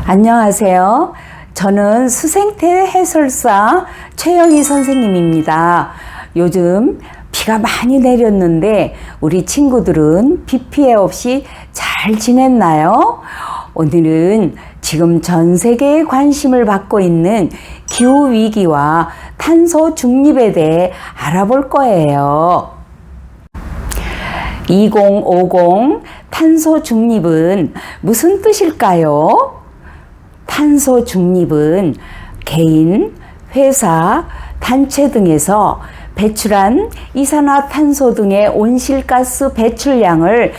안녕하세요. 저는 수생태 해설사 최영희 선생님입니다. 요즘 비가 많이 내렸는데 우리 친구들은 비 피해 없이 잘 지냈나요? 오늘은 지금 전 세계에 관심을 받고 있는 기후위기와 탄소 중립에 대해 알아볼 거예요. 2050 탄소 중립은 무슨 뜻일까요? 탄소 중립은 개인, 회사, 단체 등에서 배출한 이산화탄소 등의 온실가스 배출량을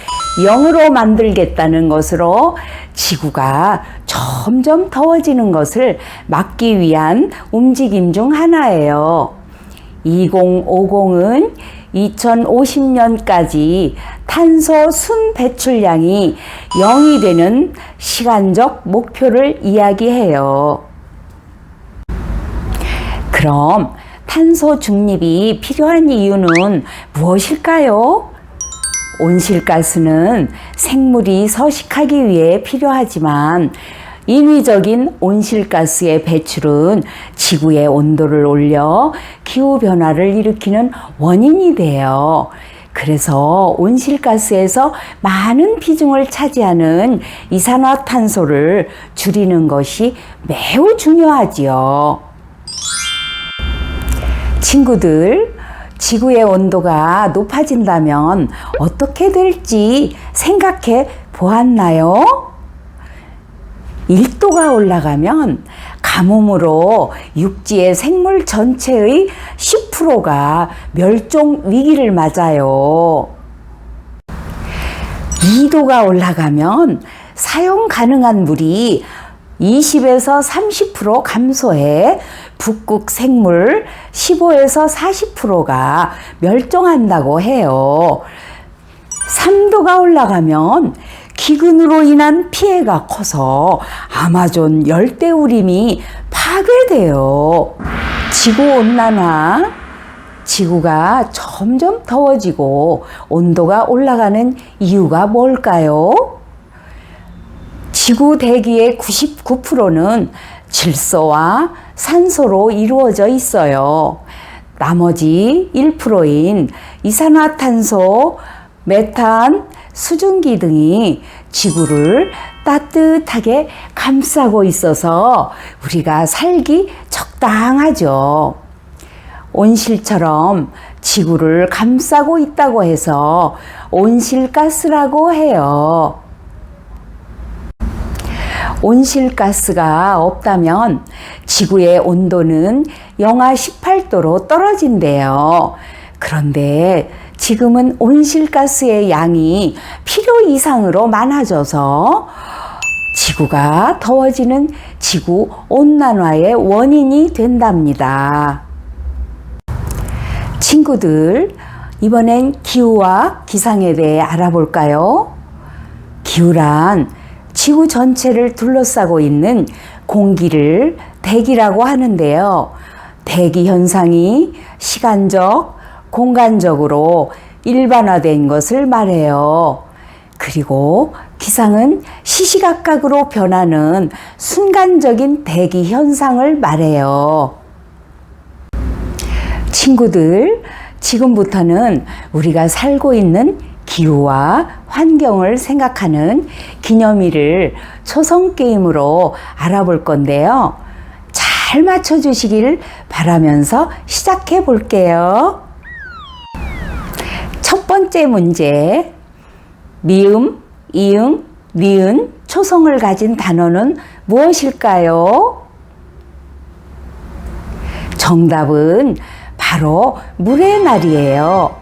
0으로 만들겠다는 것으로 지구가 점점 더워지는 것을 막기 위한 움직임 중 하나예요. 2050은 2050년까지 탄소 순 배출량이 0이 되는 시간적 목표를 이야기해요. 그럼 탄소 중립이 필요한 이유는 무엇일까요? 온실가스는 생물이 서식하기 위해 필요하지만 인위적인 온실가스의 배출은 지구의 온도를 올려 기후변화를 일으키는 원인이 돼요. 그래서 온실가스에서 많은 비중을 차지하는 이산화탄소를 줄이는 것이 매우 중요하지요. 친구들, 지구의 온도가 높아진다면 어떻게 될지 생각해 보았나요? 1도가 올라가면 가뭄으로 육지의 생물 전체의 10%가 멸종 위기를 맞아요. 2도가 올라가면 사용 가능한 물이 20에서 30% 감소해 북극 생물 15에서 40%가 멸종한다고 해요. 3도가 올라가면 기근으로 인한 피해가 커서 아마존 열대우림이 파괴돼요. 지구온난화, 지구가 점점 더워지고 온도가 올라가는 이유가 뭘까요? 지구 대기의 99%는 질소와 산소로 이루어져 있어요. 나머지 1%인 이산화탄소, 메탄, 수증기 등이 지구를 따뜻하게 감싸고 있어서 우리가 살기 적당하죠. 온실처럼 지구를 감싸고 있다고 해서 온실가스라고 해요. 온실가스가 없다면 지구의 온도는 영하 18도로 떨어진대요. 그런데 지금은 온실가스의 양이 필요 이상으로 많아져서 지구가 더워지는 지구 온난화의 원인이 된답니다. 친구들, 이번엔 기후와 기상에 대해 알아볼까요? 기후란 지구 전체를 둘러싸고 있는 공기를 대기라고 하는데요. 대기 현상이 시간적, 공간적으로 일반화된 것을 말해요. 그리고 기상은 시시각각으로 변하는 순간적인 대기 현상을 말해요. 친구들, 지금부터는 우리가 살고 있는 기후와 환경을 생각하는 기념일을 초성게임으로 알아볼 건데요. 잘 맞춰주시길 바라면서 시작해 볼게요. 첫 번째 문제, 미음, 이응, 니은, 초성을 가진 단어는 무엇일까요? 정답은 바로 물의 날이에요.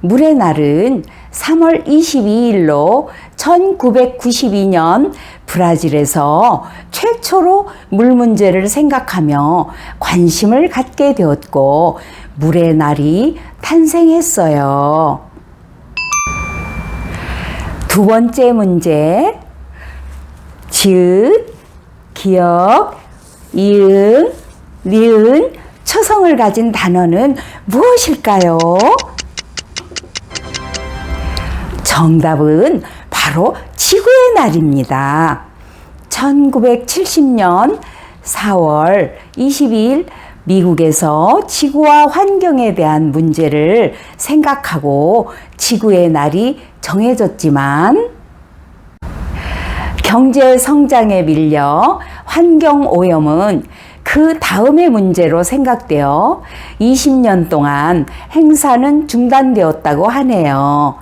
물의 날은 3월 22일로 1992년 브라질에서 최초로 물 문제를 생각하며 관심을 갖게 되었고 물의 날이 탄생했어요. 두 번째 문제, 지읒, 기역, 이응, 니은, 초성을 가진 단어는 무엇일까요? 정답은 바로 지구의 날입니다. 1970년 4월 22일 미국에서 지구와 환경에 대한 문제를 생각하고 지구의 날이 정해졌지만 경제 성장에 밀려 환경 오염은 그 다음의 문제로 생각되어 20년 동안 행사는 중단되었다고 하네요.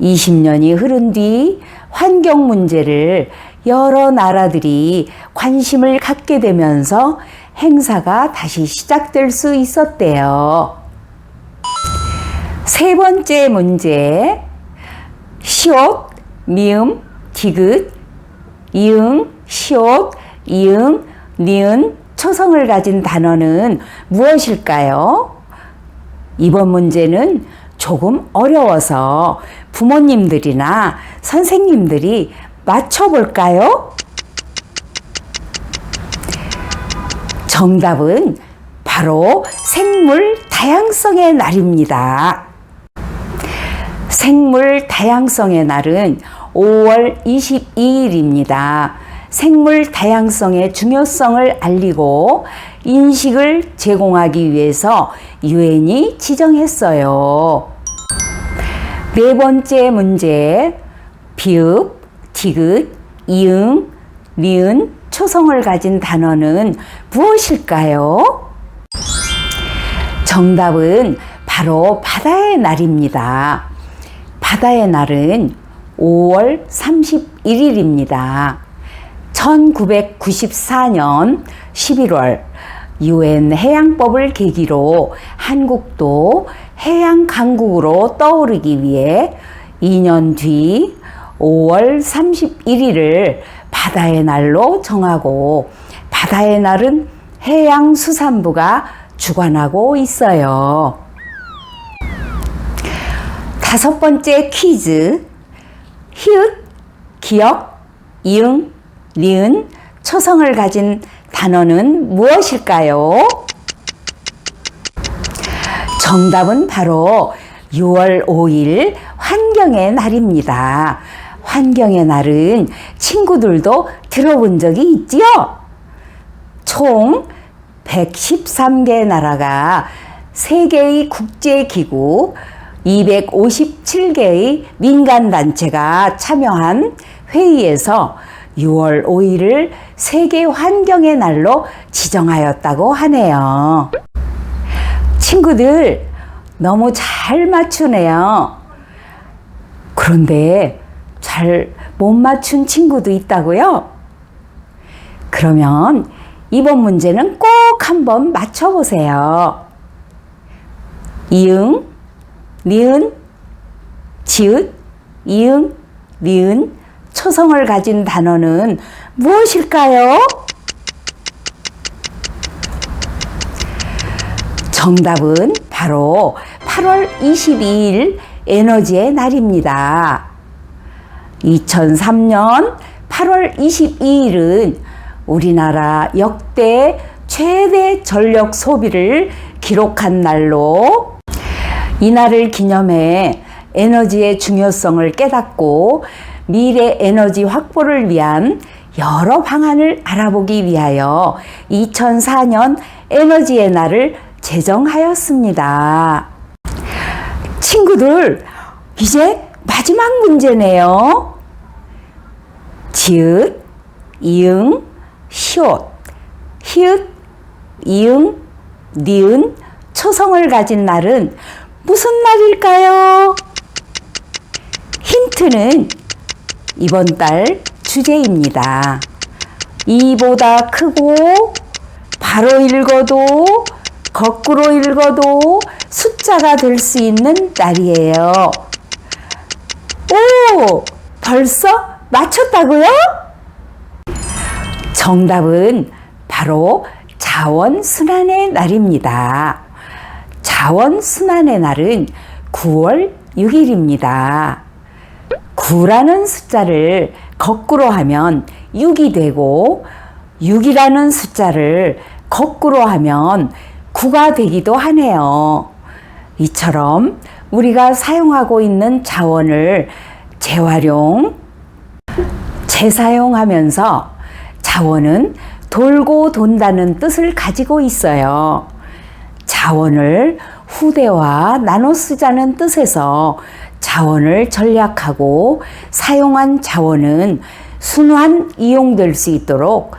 20년이 흐른 뒤 환경 문제를 여러 나라들이 관심을 갖게 되면서 행사가 다시 시작될 수 있었대요. 세 번째 문제, 시옷, 미음, 디귿, 이응, 시옷, 이응, 니은, 초성을 가진 단어는 무엇일까요? 이번 문제는 조금 어려워서 부모님들이나 선생님들이 맞춰볼까요? 정답은 바로 생물 다양성의 날입니다. 생물 다양성의 날은 5월 22일입니다. 생물 다양성의 중요성을 알리고 인식을 제공하기 위해서 유엔이 지정했어요. 네 번째 문제, 비읍, 디귿, 이응, 니은, 초성을 가진 단어는 무엇일까요? 정답은 바로 바다의 날입니다. 바다의 날은 5월 31일입니다. 1994년 11월 유엔 해양법을 계기로 한국도 해양 강국으로 떠오르기 위해 2년 뒤 5월 31일을 바다의 날로 정하고 바다의 날은 해양수산부가 주관하고 있어요. 다섯 번째 퀴즈. 히읗, 기역, 이응, 니은, 초성을 가진 단어는 무엇일까요? 정답은 바로 6월 5일 환경의 날입니다. 환경의 날은 친구들도 들어본 적이 있지요? 총 113개 나라가 3개의 국제기구, 257개의 민간단체가 참여한 회의에서 6월 5일을 세계 환경의 날로 지정하였다고 하네요. 친구들 너무 잘 맞추네요. 그런데 잘 못 맞춘 친구도 있다고요? 그러면 이번 문제는 꼭 한번 맞춰보세요. 이응, 니은, 지읒, 이응, 니은, 초성을 가진 단어는 무엇일까요? 정답은 바로 8월 22일 에너지의 날입니다. 2003년 8월 22일은 우리나라 역대 최대 전력 소비를 기록한 날로 이날을 기념해 에너지의 중요성을 깨닫고 미래 에너지 확보를 위한 여러 방안을 알아보기 위하여 2004년 에너지의 날을 제정하였습니다. 친구들, 이제 마지막 문제네요. 지읒, 이응, 시옷, 히읗, 이응, 니은, 초성을 가진 날은 무슨 날일까요? 힌트는 이번 달 주제입니다. 이보다 크고 바로 읽어도 거꾸로 읽어도 숫자가 될 수 있는 날이에요. 오! 벌써 맞췄다고요? 정답은 바로 자원순환의 날입니다. 자원순환의 날은 9월 6일입니다. 9라는 숫자를 거꾸로 하면 6이 되고 6이라는 숫자를 거꾸로 하면 9가 되기도 하네요. 이처럼 우리가 사용하고 있는 자원을 재활용, 재사용하면서 자원은 돌고 돈다는 뜻을 가지고 있어요. 자원을 후대와 나눠 쓰자는 뜻에서 자원을 전략하고 사용한 자원은 순환 이용될 수 있도록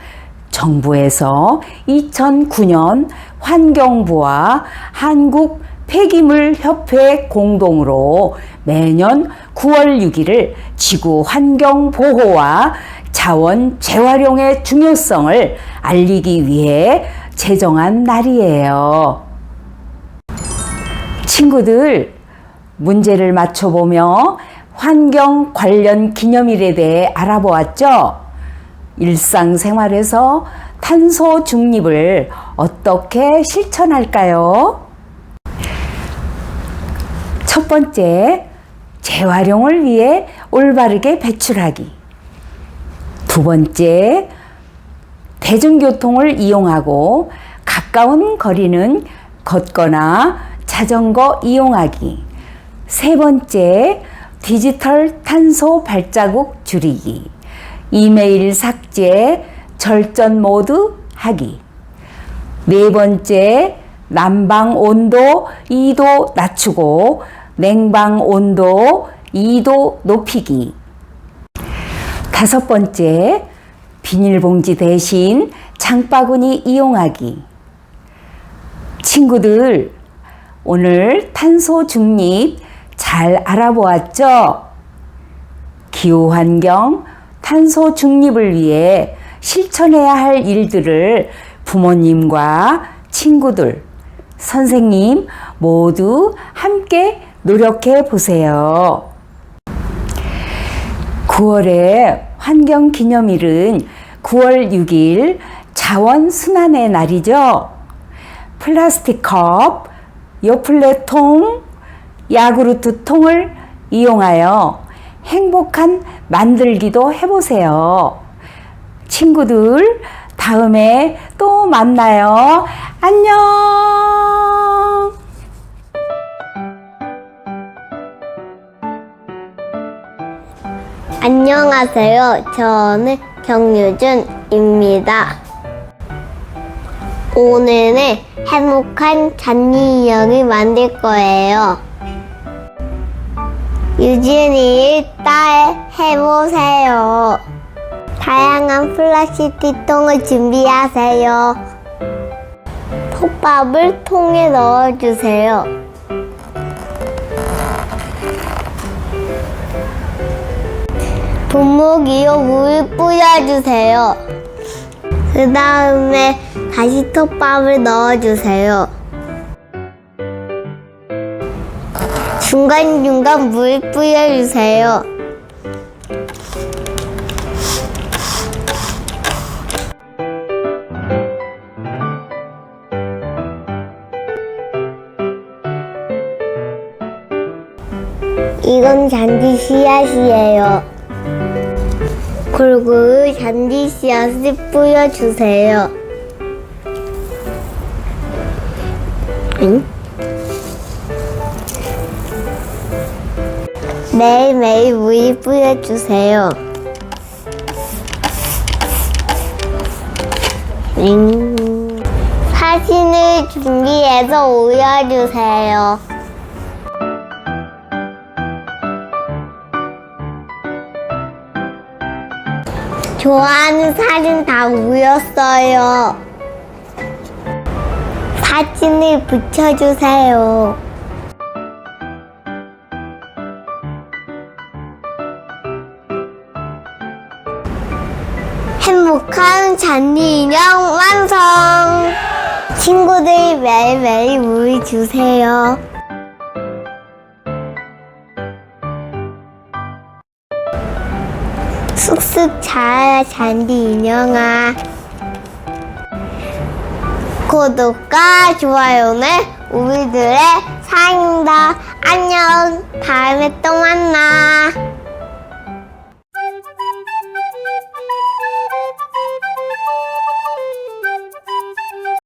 정부에서 2009년 환경부와 한국 폐기물협회 공동으로 매년 9월 6일을 지구 환경 보호와 자원 재활용의 중요성을 알리기 위해 제정한 날이에요. 친구들, 문제를 맞춰보며 환경 관련 기념일에 대해 알아보았죠? 일상생활에서 탄소 중립을 어떻게 실천할까요? 첫 번째, 재활용을 위해 올바르게 배출하기. 두 번째, 대중교통을 이용하고 가까운 거리는 걷거나 자전거 이용하기. 세 번째, 디지털 탄소 발자국 줄이기. 이메일 삭제, 절전 모드 하기. 네 번째, 난방 온도 2도 낮추고 냉방 온도 2도 높이기. 다섯 번째, 비닐봉지 대신 장바구니 이용하기. 친구들, 오늘 탄소 중립 잘 알아보았죠? 기후환경, 탄소 중립을 위해 실천해야 할 일들을 부모님과 친구들, 선생님 모두 함께 노력해 보세요. 9월의 환경기념일은 9월 6일 자원순환의 날이죠. 플라스틱 컵, 요플레통, 야구르트 통을 이용하여 행복한 만들기도 해보세요. 친구들, 다음에 또 만나요. 안녕! 안녕하세요. 저는 경유준입니다. 오늘은 행복한 잔디 인형을 만들 거예요. 유진이 딸 해보세요. 다양한 플라스틱 통을 준비하세요. 톱밥을 통에 넣어주세요. 분무기 위에 물을 뿌려주세요. 그 다음에 다시 톱밥을 넣어주세요. 중간중간 물 뿌려주세요. 이건 잔디 씨앗이에요. 그리고 잔디 씨앗을 뿌려주세요. 매일매일 물을 뿌려주세요. 사진을 준비해서 올려주세요. 좋아하는 사진 다 올렸어요. 사진을 붙여주세요. 행복한 잔디 인형 완성! 친구들 매일매일 물 주세요. 쑥쑥 자라 잔디 인형아. 구독과 좋아요는 우리들의 사랑입니다. 안녕. 다음에 또 만나.